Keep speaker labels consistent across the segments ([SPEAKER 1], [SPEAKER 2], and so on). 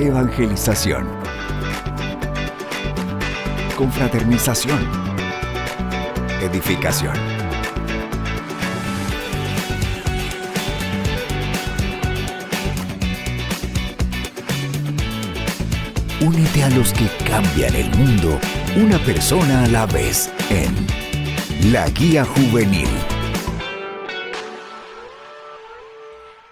[SPEAKER 1] Evangelización. Confraternización. Edificación. Únete a los que cambian el mundo, una persona a la vez, en La Guía Juvenil.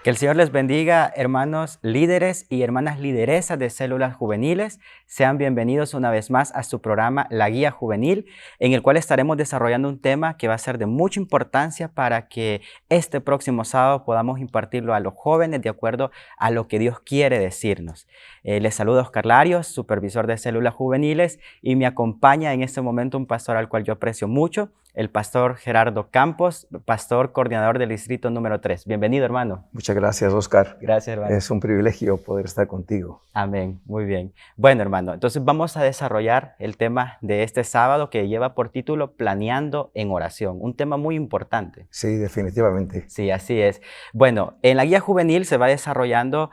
[SPEAKER 2] Que el Señor les bendiga, hermanos líderes y hermanas lideresas de células juveniles. Sean bienvenidos una vez más a su programa La Guía Juvenil, en el cual estaremos desarrollando un tema que va a ser de mucha importancia para que este próximo sábado podamos impartirlo a los jóvenes de acuerdo a lo que Dios quiere decirnos. Les saluda Oscar Larios, supervisor de células juveniles, y me acompaña en este momento un pastor al cual yo aprecio mucho, el pastor Gerardo Campos, pastor coordinador del distrito número 3. Bienvenido, hermano.
[SPEAKER 3] Muchas gracias, Oscar.
[SPEAKER 2] Gracias, hermano.
[SPEAKER 3] Es un privilegio poder estar contigo.
[SPEAKER 2] Amén. Muy bien. Bueno, hermano, entonces vamos a desarrollar el tema de este sábado que lleva por título Planeando en Oración. Un tema muy importante.
[SPEAKER 3] Sí, definitivamente.
[SPEAKER 2] Sí, así es. Bueno, en la guía juvenil se va desarrollando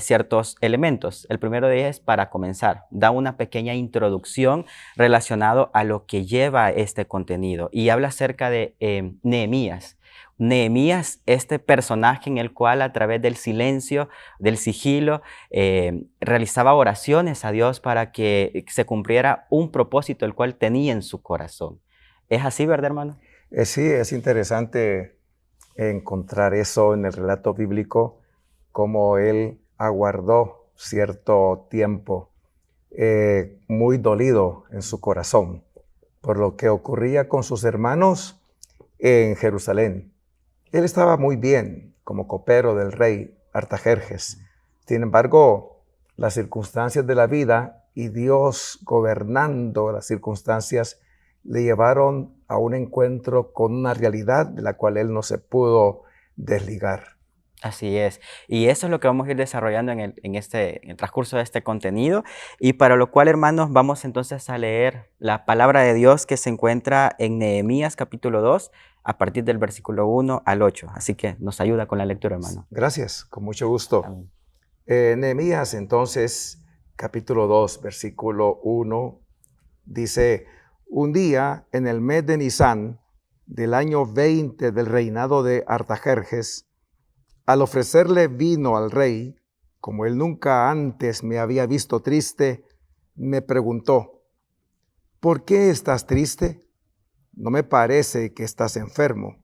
[SPEAKER 2] ciertos elementos. El primero de ellos es para comenzar. Da una pequeña introducción relacionado a lo que lleva este contenido y habla acerca de Nehemías. Nehemías, este personaje en el cual a través del silencio, del sigilo, realizaba oraciones a Dios para que se cumpliera un propósito el cual tenía en su corazón. ¿Es así, verdad, hermano?
[SPEAKER 3] Sí, es interesante encontrar eso en el relato bíblico, como él aguardó cierto tiempo muy dolido en su corazón por lo que ocurría con sus hermanos en Jerusalén. Él estaba muy bien como copero del rey Artajerjes. Sin embargo, las circunstancias de la vida y Dios gobernando las circunstancias le llevaron a un encuentro con una realidad de la cual él no se pudo desligar.
[SPEAKER 2] Así es. Y eso es lo que vamos a ir desarrollando en el transcurso de este contenido. Y para lo cual, hermanos, vamos entonces a leer la palabra de Dios que se encuentra en Nehemías capítulo 2, a partir del versículo 1 al 8. Así que nos ayuda con la lectura, hermano.
[SPEAKER 3] Gracias, con mucho gusto.
[SPEAKER 2] Amén.
[SPEAKER 3] Nehemías, entonces, capítulo 2, versículo 1, dice: un día en el mes de Nisán, del año 20 del reinado de Artajerjes, al ofrecerle vino al rey, como él nunca antes me había visto triste, me preguntó: ¿por qué estás triste? No me parece que estás enfermo,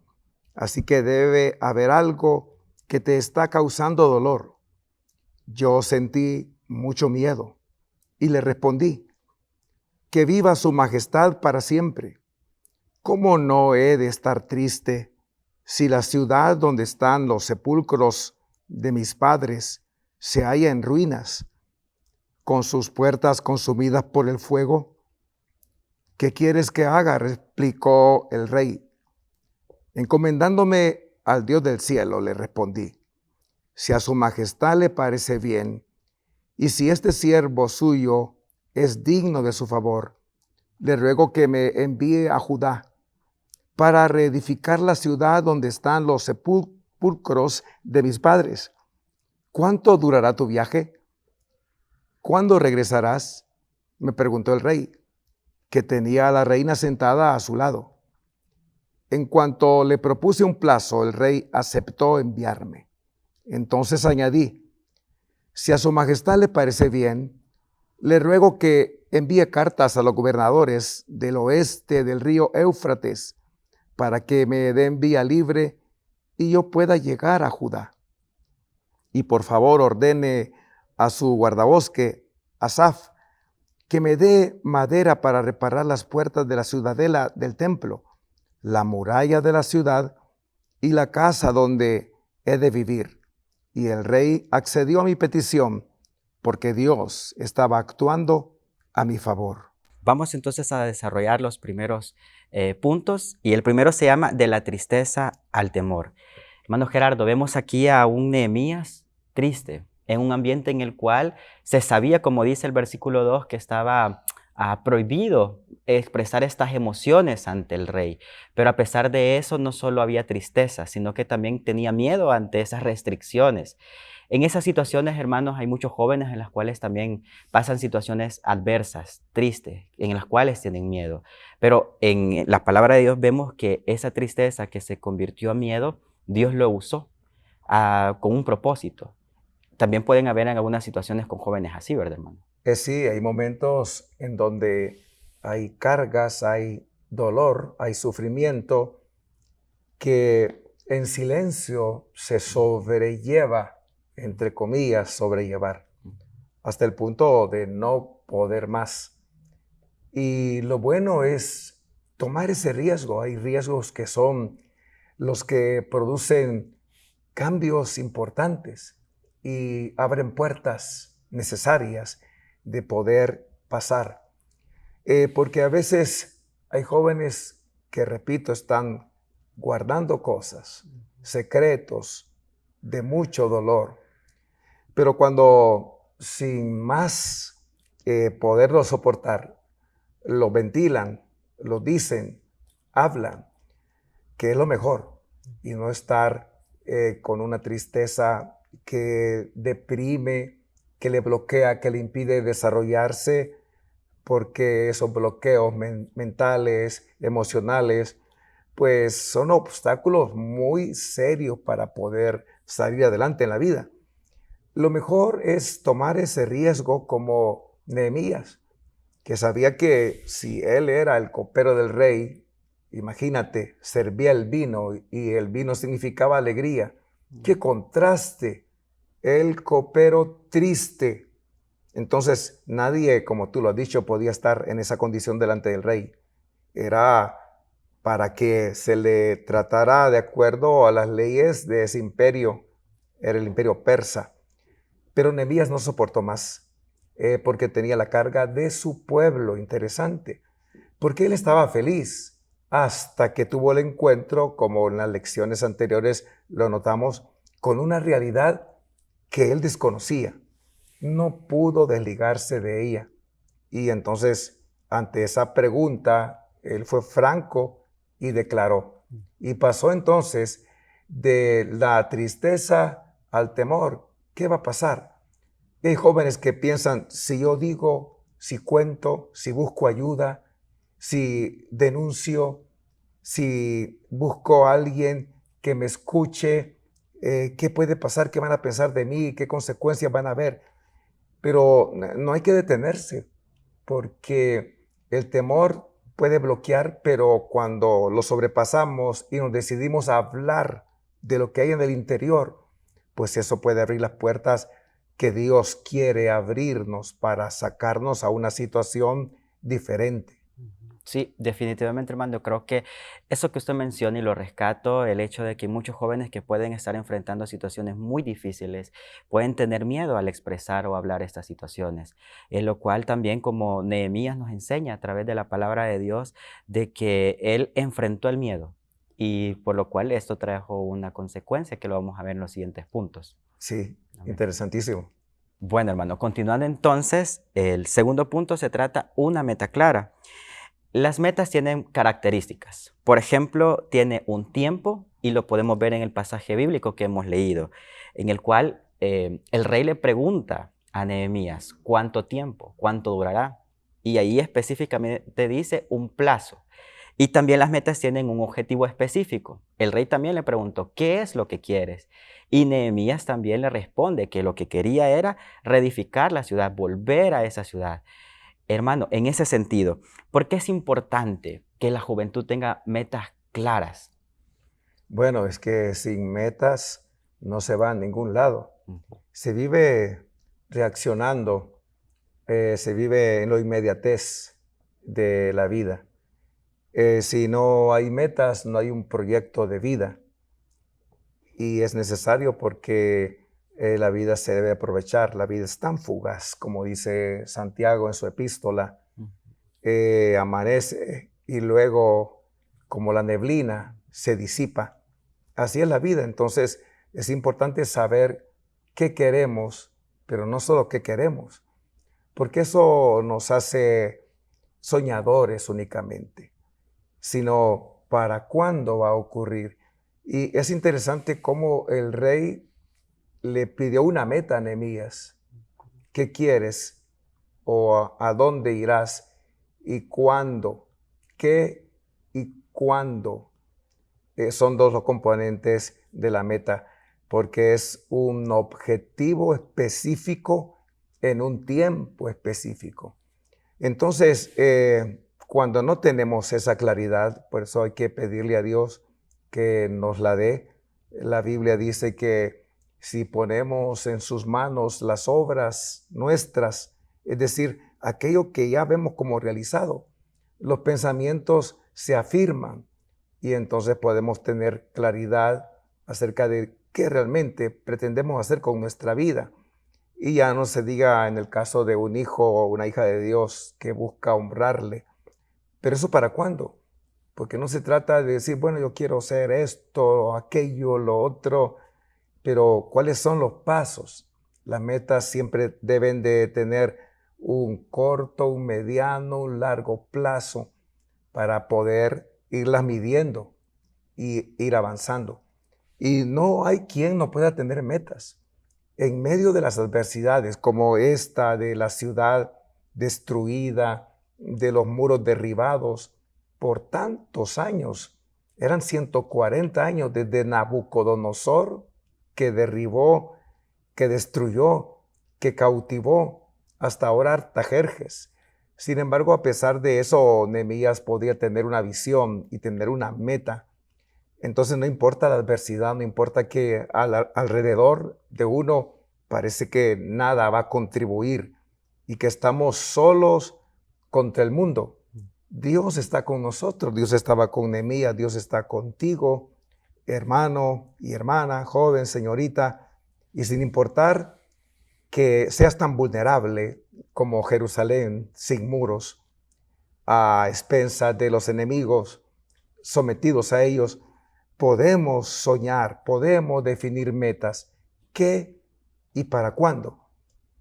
[SPEAKER 3] así que debe haber algo que te está causando dolor. Yo sentí mucho miedo y le respondí: que viva su majestad para siempre. ¿Cómo no he de estar triste si la ciudad donde están los sepulcros de mis padres se halla en ruinas, con sus puertas consumidas por el fuego? ¿Qué quieres que haga?, replicó el rey. Encomendándome al Dios del cielo, le respondí: si a su majestad le parece bien, y si este siervo suyo es digno de su favor, le ruego que me envíe a Judá para reedificar la ciudad donde están los sepulcros de mis padres. ¿Cuánto durará tu viaje? ¿Cuándo regresarás?, me preguntó el rey, que tenía a la reina sentada a su lado. En cuanto le propuse un plazo, el rey aceptó enviarme. Entonces añadí: si a su majestad le parece bien, le ruego que envíe cartas a los gobernadores del oeste del río Éufrates para que me den vía libre y yo pueda llegar a Judá. Y por favor ordene a su guardabosque, Asaf, que me dé madera para reparar las puertas de la ciudadela del templo, la muralla de la ciudad y la casa donde he de vivir. Y el rey accedió a mi petición, porque Dios estaba actuando a mi favor.
[SPEAKER 2] Vamos entonces a desarrollar los primeros puntos, y el primero se llama de la tristeza al temor. Hermano Gerardo, vemos aquí a un Nehemías triste, en un ambiente en el cual se sabía, como dice el versículo 2, que estaba prohibido expresar estas emociones ante el rey. Pero a pesar de eso, no solo había tristeza, sino que también tenía miedo ante esas restricciones. En esas situaciones, hermanos, hay muchos jóvenes en las cuales también pasan situaciones adversas, tristes, en las cuales tienen miedo. Pero en la palabra de Dios vemos que esa tristeza que se convirtió a miedo, Dios lo usó con un propósito. También pueden haber en algunas situaciones con jóvenes así, ¿verdad, hermano?
[SPEAKER 3] Sí, hay momentos en donde hay cargas, hay dolor, hay sufrimiento que en silencio se sobrelleva, entre comillas, sobrellevar, hasta el punto de no poder más. Y lo bueno es tomar ese riesgo. Hay riesgos que son los que producen cambios importantes y abren puertas necesarias de poder pasar. Porque a veces hay jóvenes que, repito, están guardando cosas, secretos de mucho dolor. Pero cuando sin más poderlo soportar, lo ventilan, lo dicen, hablan, que es lo mejor, y no estar con una tristeza que deprime, que le bloquea, que le impide desarrollarse, porque esos bloqueos mentales, emocionales, pues son obstáculos muy serios para poder salir adelante en la vida. Lo mejor es tomar ese riesgo como Nehemías, que sabía que si él era el copero del rey, imagínate, servía el vino y el vino significaba alegría. ¡Qué contraste! El copero triste. Entonces nadie, como tú lo has dicho, podía estar en esa condición delante del rey. Era para que se le tratara de acuerdo a las leyes de ese imperio. Era el imperio persa. Pero Nehemías no soportó más, porque tenía la carga de su pueblo. Interesante, porque él estaba feliz hasta que tuvo el encuentro, como en las lecciones anteriores lo notamos, con una realidad que él desconocía. No pudo desligarse de ella. Y entonces, ante esa pregunta, él fue franco y declaró. Y pasó entonces de la tristeza al temor. ¿Qué va a pasar? Hay jóvenes que piensan, si yo digo, si cuento, si busco ayuda, si denuncio, si busco a alguien que me escuche, ¿qué puede pasar? ¿Qué van a pensar de mí? ¿Qué consecuencias van a haber? Pero no hay que detenerse, porque el temor puede bloquear, pero cuando lo sobrepasamos y nos decidimos a hablar de lo que hay en el interior, pues eso puede abrir las puertas que Dios quiere abrirnos para sacarnos a una situación diferente.
[SPEAKER 2] Sí, definitivamente, hermano. Yo creo que eso que usted menciona y lo rescato, el hecho de que muchos jóvenes que pueden estar enfrentando situaciones muy difíciles pueden tener miedo al expresar o hablar estas situaciones, en lo cual también como Nehemías nos enseña a través de la palabra de Dios de que él enfrentó el miedo y por lo cual esto trajo una consecuencia que lo vamos a ver en los siguientes puntos.
[SPEAKER 3] Sí,
[SPEAKER 2] Amén.
[SPEAKER 3] interesantísimo.
[SPEAKER 2] Bueno, hermano, continuando entonces, el segundo punto se trata una meta clara. Las metas tienen características. Por ejemplo, tiene un tiempo y lo podemos ver en el pasaje bíblico que hemos leído, en el cual el rey le pregunta a Nehemías, ¿cuánto tiempo? ¿Cuánto durará? Y ahí específicamente dice un plazo. Y también las metas tienen un objetivo específico. El rey también le preguntó, ¿qué es lo que quieres? Y Nehemías también le responde que lo que quería era reedificar la ciudad, volver a esa ciudad. Hermano, en ese sentido, ¿por qué es importante que la juventud tenga metas claras?
[SPEAKER 3] Bueno, es que sin metas no se va a ningún lado.
[SPEAKER 2] Ujú.
[SPEAKER 3] Se vive reaccionando, se vive en la inmediatez de la vida. Si no hay metas, no hay un proyecto de vida. Y es necesario porque la vida se debe aprovechar. La vida es tan fugaz, como dice Santiago en su epístola.
[SPEAKER 2] Ujú.
[SPEAKER 3] Amanece y luego, como la neblina, se disipa. Así es la vida. Entonces es importante saber qué queremos, pero no solo qué queremos, porque eso nos hace soñadores únicamente, sino para cuándo va a ocurrir. Y es interesante cómo el rey le pidió una meta a Nehemías. ¿Qué quieres? ¿O a dónde irás? ¿Y cuándo? ¿Qué y cuándo? Son dos los componentes de la meta, porque es un objetivo específico en un tiempo específico. Entonces, cuando no tenemos esa claridad, por eso hay que pedirle a Dios que nos la dé. La Biblia dice que si ponemos en sus manos las obras nuestras, es decir, aquello que ya vemos como realizado, los pensamientos se afirman y entonces podemos tener claridad acerca de qué realmente pretendemos hacer con nuestra vida. Y ya no se diga en el caso de un hijo o una hija de Dios que busca honrarle. ¿Pero eso para cuándo? Porque no se trata de decir, bueno, yo quiero hacer esto, aquello, lo otro, pero ¿cuáles son los pasos? Las metas siempre deben de tener un corto, un mediano, un largo plazo para poder irlas midiendo y ir avanzando. Y no hay quien no pueda tener metas. En medio de las adversidades como esta de la ciudad destruida, de los muros derribados por tantos años, eran 140 años desde Nabucodonosor, que derribó, que destruyó, que cautivó, hasta ahora Artajerjes. Sin embargo, a pesar de eso, Nehemías podía tener una visión y tener una meta. Entonces no importa la adversidad, no importa que alrededor de uno parece que nada va a contribuir y que estamos solos contra el mundo. Dios está con nosotros, Dios estaba con Nehemías, Dios está contigo, hermano y hermana, joven, señorita, y sin importar que seas tan vulnerable como Jerusalén sin muros, a expensas de los enemigos, sometidos a ellos, podemos soñar, podemos definir metas. ¿Qué y para cuándo?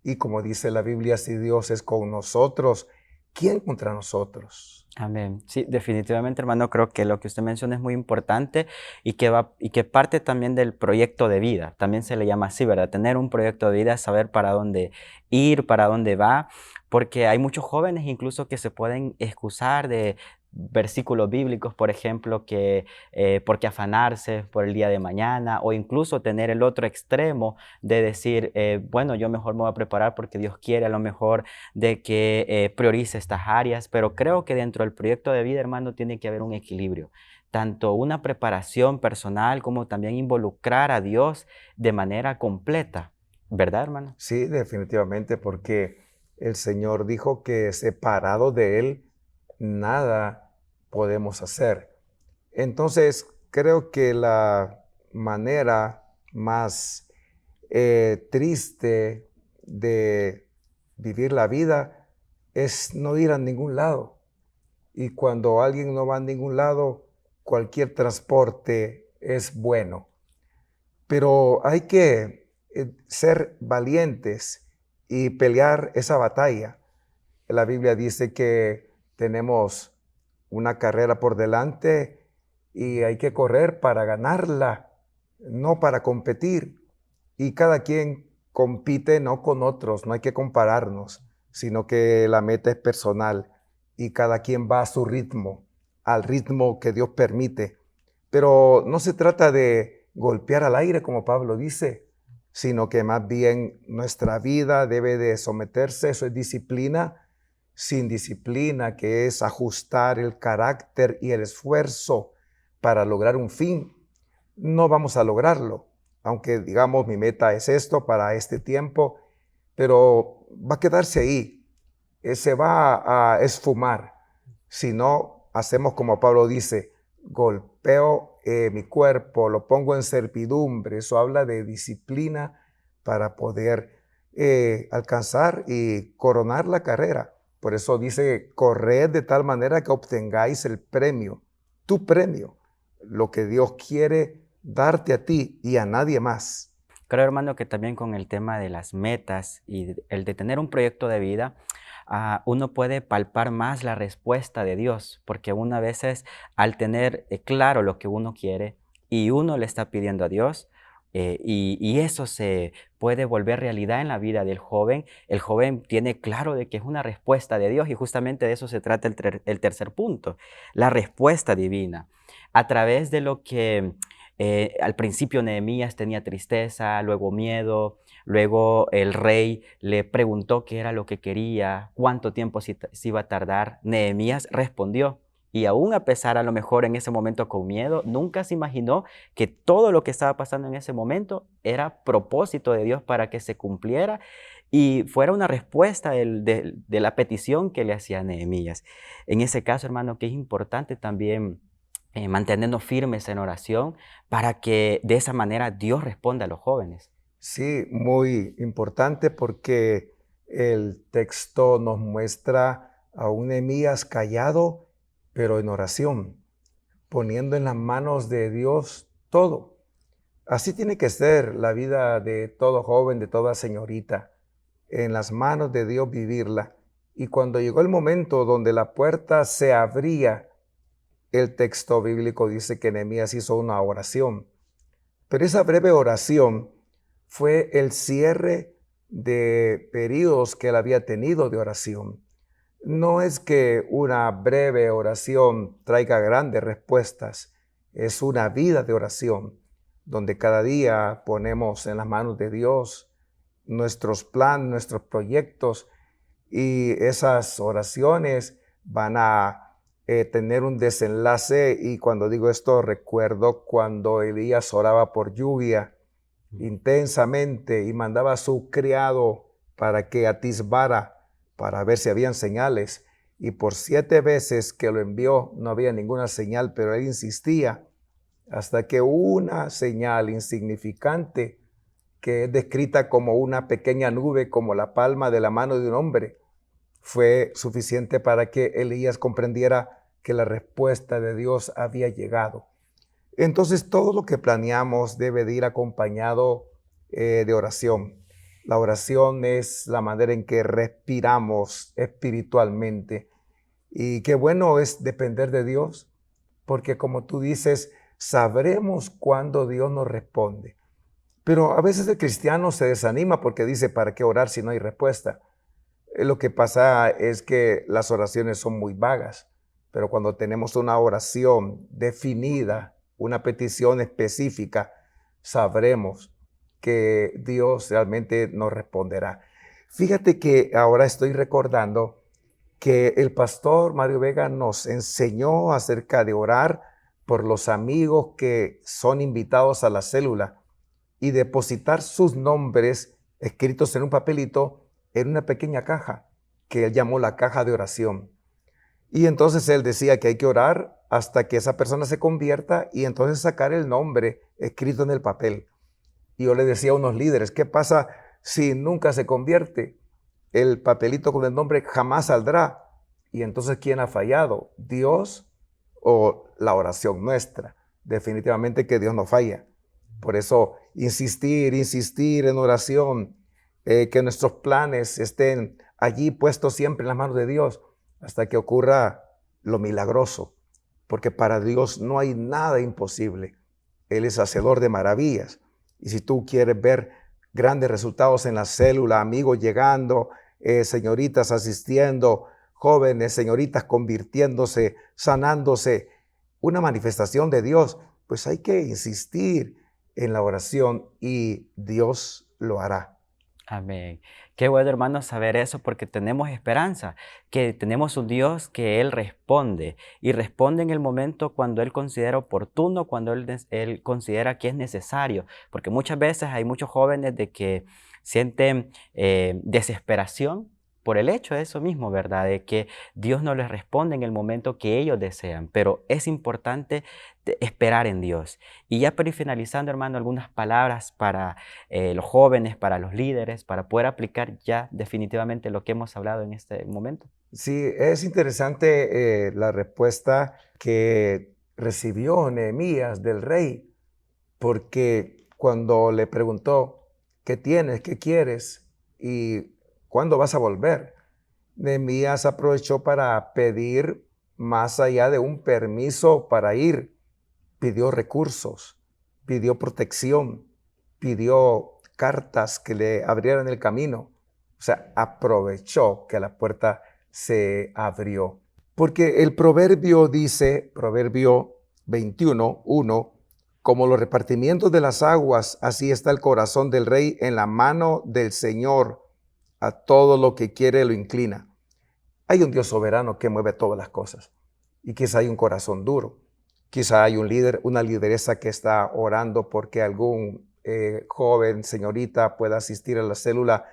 [SPEAKER 3] Y como dice la Biblia, si Dios es con nosotros, ¿quién contra nosotros?
[SPEAKER 2] Amén. Sí, definitivamente, hermano, creo que lo que usted menciona es muy importante y que parte también del proyecto de vida. También se le llama así, ¿verdad? Tener un proyecto de vida, saber para dónde ir, para dónde va, porque hay muchos jóvenes incluso que se pueden excusar de versículos bíblicos, por ejemplo, que por qué afanarse por el día de mañana, o incluso tener el otro extremo de decir, bueno, yo mejor me voy a preparar porque Dios quiere a lo mejor de que priorice estas áreas, pero creo que dentro del proyecto de vida, hermano, tiene que haber un equilibrio, tanto una preparación personal como también involucrar a Dios de manera completa, ¿verdad, hermano?
[SPEAKER 3] Sí, definitivamente, porque el Señor dijo que separado de Él, nada podemos hacer. Entonces, creo que la manera más triste de vivir la vida es no ir a ningún lado. Y cuando alguien no va a ningún lado, cualquier transporte es bueno. Pero hay que ser valientes y pelear esa batalla. La Biblia dice que tenemos una carrera por delante y hay que correr para ganarla, no para competir. Y cada quien compite no con otros, no hay que compararnos, sino que la meta es personal y cada quien va a su ritmo, al ritmo que Dios permite. Pero no se trata de golpear al aire, como Pablo dice, sino que más bien nuestra vida debe de someterse, eso es disciplina. Sin disciplina, que es ajustar el carácter y el esfuerzo para lograr un fin, no vamos a lograrlo. Aunque digamos mi meta es esto para este tiempo, pero va a quedarse ahí, se va a esfumar. Si no hacemos como Pablo dice, golpeo mi cuerpo, lo pongo en servidumbre. Eso habla de disciplina para poder alcanzar y coronar la carrera. Por eso dice, corred de tal manera que obtengáis el premio, tu premio, lo que Dios quiere darte a ti y a nadie más.
[SPEAKER 2] Creo, hermano, que también con el tema de las metas y el de tener un proyecto de vida, uno puede palpar más la respuesta de Dios, porque uno a veces al tener claro lo que uno quiere y uno le está pidiendo a Dios, y eso se puede volver realidad en la vida del joven. El joven tiene claro de que es una respuesta de Dios y justamente de eso se trata el tercer punto, la respuesta divina. A través de lo que al principio Nehemías tenía tristeza, luego miedo, luego el rey le preguntó qué era lo que quería, cuánto tiempo se iba a tardar. Nehemías respondió. Y aún a pesar a lo mejor en ese momento con miedo, nunca se imaginó que todo lo que estaba pasando en ese momento era propósito de Dios para que se cumpliera y fuera una respuesta de la petición que le hacía Nehemías. En ese caso, hermano, que es importante también mantenernos firmes en oración para que de esa manera Dios responda a los jóvenes.
[SPEAKER 3] Sí, muy importante porque el texto nos muestra a un Nehemías callado, pero en oración, poniendo en las manos de Dios todo. Así tiene que ser la vida de todo joven, de toda señorita, en las manos de Dios vivirla. Y cuando llegó el momento donde la puerta se abría, el texto bíblico dice que Nehemías hizo una oración. Pero esa breve oración fue el cierre de periodos que él había tenido de oración. No es que una breve oración traiga grandes respuestas, es una vida de oración, donde cada día ponemos en las manos de Dios nuestros planes, nuestros proyectos, y esas oraciones van a tener un desenlace. Y cuando digo esto, recuerdo cuando Elías oraba por lluvia intensamente y mandaba a su criado para que atisbara para ver si habían señales, y por 7 veces que lo envió no había ninguna señal, pero él insistía hasta que una señal insignificante, que es descrita como una pequeña nube, como la palma de la mano de un hombre, fue suficiente para que Elías comprendiera que la respuesta de Dios había llegado. Entonces, todo lo que planeamos debe de ir acompañado de oración. La oración es la manera en que respiramos espiritualmente. Y qué bueno es depender de Dios, porque como tú dices, sabremos cuándo Dios nos responde. Pero a veces el cristiano se desanima porque dice, ¿para qué orar si no hay respuesta? Lo que pasa es que las oraciones son muy vagas, pero cuando tenemos una oración definida, una petición específica, sabremos que Dios realmente nos responderá. Fíjate que ahora estoy recordando que el pastor Mario Vega nos enseñó acerca de orar por los amigos que son invitados a la célula y depositar sus nombres escritos en un papelito en una pequeña caja que él llamó la caja de oración. Y entonces él decía que hay que orar hasta que esa persona se convierta y entonces sacar el nombre escrito en el papel. Y yo le decía a unos líderes, ¿qué pasa si nunca se convierte? El papelito con el nombre jamás saldrá. Y entonces, ¿quién ha fallado? ¿Dios o la oración nuestra? Definitivamente que Dios no falla. Por eso, insistir en oración, que nuestros planes estén allí puestos siempre en las manos de Dios hasta que ocurra lo milagroso. Porque para Dios no hay nada imposible. Él es hacedor de maravillas. Y si tú quieres ver grandes resultados en la célula, amigos llegando, señoritas asistiendo, jóvenes, señoritas convirtiéndose, sanándose, una manifestación de Dios, pues hay que insistir en la oración y Dios lo hará.
[SPEAKER 2] Amén. Qué bueno, hermano, saber eso porque tenemos esperanza, que tenemos un Dios que Él responde y responde en el momento cuando Él considera oportuno, cuando Él considera que es necesario, porque muchas veces hay muchos jóvenes de que sienten desesperación por el hecho de eso mismo, ¿verdad? De que Dios no les responde en el momento que ellos desean, pero es importante esperar en Dios. Y ya para ir finalizando, hermano, algunas palabras para los jóvenes, para los líderes, para poder aplicar ya definitivamente lo que hemos hablado en este momento.
[SPEAKER 3] Sí, es interesante la respuesta que recibió Nehemías del rey, porque cuando le preguntó, ¿qué tienes? ¿Qué quieres? ¿Y cuándo vas a volver? Nehemías aprovechó para pedir más allá de un permiso para ir. Pidió recursos, pidió protección, pidió cartas que le abrieran el camino. O sea, aprovechó que la puerta se abrió. Porque el proverbio dice, Proverbio 21:1, como los repartimientos de las aguas, así está el corazón del rey en la mano del Señor. A todo lo que quiere lo inclina. Hay un Dios soberano que mueve todas las cosas. Y quizá hay un corazón duro. Quizá hay un líder, una lideresa que está orando porque algún joven, señorita pueda asistir a la célula,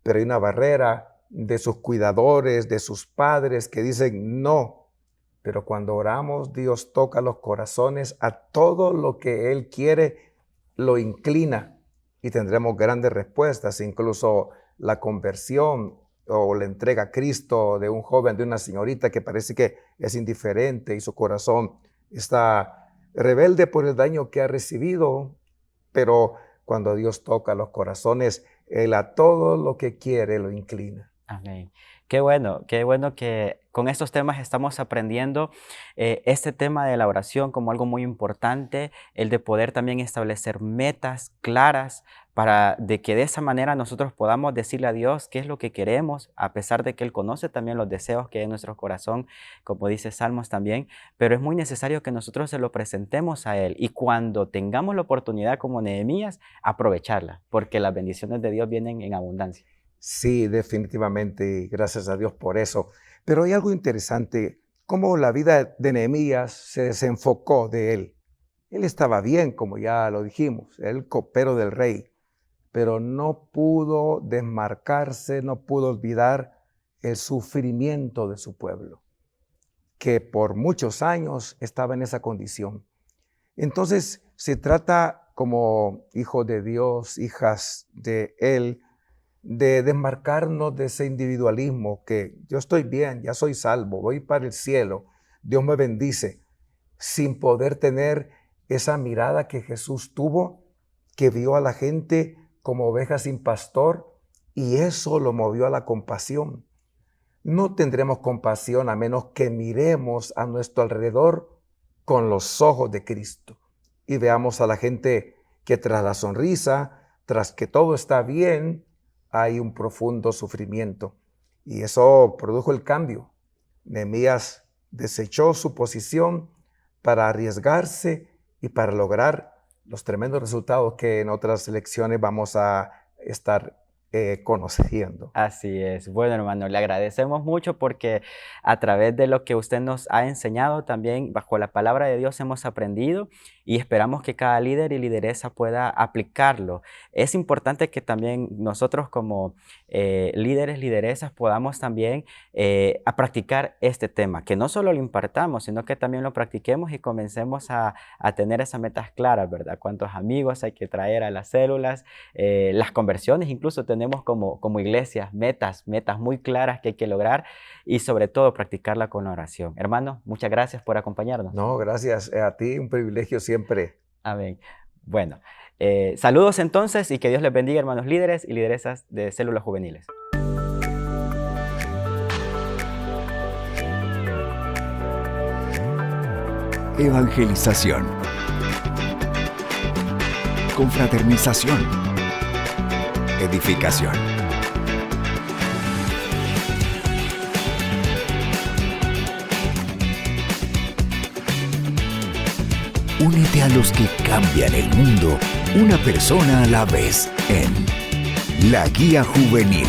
[SPEAKER 3] pero hay una barrera de sus cuidadores, de sus padres que dicen no. Pero cuando oramos, Dios toca los corazones, a todo lo que Él quiere lo inclina y tendremos grandes respuestas, incluso la conversión o la entrega a Cristo de un joven, de una señorita que parece que es indiferente y su corazón está rebelde por el daño que ha recibido, pero cuando Dios toca los corazones, Él a todo lo que quiere lo inclina.
[SPEAKER 2] Amén. Qué bueno que con estos temas estamos aprendiendo este tema de la oración como algo muy importante, el de poder también establecer metas claras para de que de esa manera nosotros podamos decirle a Dios qué es lo que queremos, a pesar de que Él conoce también los deseos que hay en nuestro corazón, como dice Salmos también, pero es muy necesario que nosotros se lo presentemos a Él y cuando tengamos la oportunidad como Nehemías, aprovecharla, porque las bendiciones de Dios vienen en abundancia.
[SPEAKER 3] Sí, definitivamente, gracias a Dios por eso. Pero hay algo interesante, cómo la vida de Nehemías se desenfocó de él. Él estaba bien, como ya lo dijimos, el copero del rey, pero no pudo desmarcarse, no pudo olvidar el sufrimiento de su pueblo, que por muchos años estaba en esa condición. Entonces, se trata como hijos de Dios, hijas de Él, de desmarcarnos de ese individualismo que yo estoy bien, ya soy salvo, voy para el cielo, Dios me bendice, sin poder tener esa mirada que Jesús tuvo, que vio a la gente como ovejas sin pastor y eso lo movió a la compasión. No tendremos compasión a menos que miremos a nuestro alrededor con los ojos de Cristo y veamos a la gente que tras la sonrisa, tras que todo está bien, hay un profundo sufrimiento. Y eso produjo el cambio. Nehemías desechó su posición para arriesgarse y para lograr los tremendos resultados que en otras lecciones vamos a estar conociendo.
[SPEAKER 2] Así es. Bueno, hermano, le agradecemos mucho porque a través de lo que usted nos ha enseñado, también bajo la palabra de Dios hemos aprendido y esperamos que cada líder y lideresa pueda aplicarlo. Es importante que también nosotros como líderes, lideresas podamos también a practicar este tema, que no solo lo impartamos, sino que también lo practiquemos y comencemos a tener esas metas claras, ¿verdad? Cuántos amigos hay que traer a las células, las conversiones, incluso tenemos como iglesias metas muy claras que hay que lograr y sobre todo practicarla con la oración. Hermano, muchas gracias por acompañarnos.
[SPEAKER 3] No, gracias a ti, un privilegio siempre.
[SPEAKER 2] Amén. Bueno, saludos entonces y que Dios les bendiga, hermanos líderes y lideresas de células juveniles.
[SPEAKER 1] Evangelización. Confraternización. Edificación. Únete a los que cambian el mundo, una persona a la vez, en La Guía Juvenil.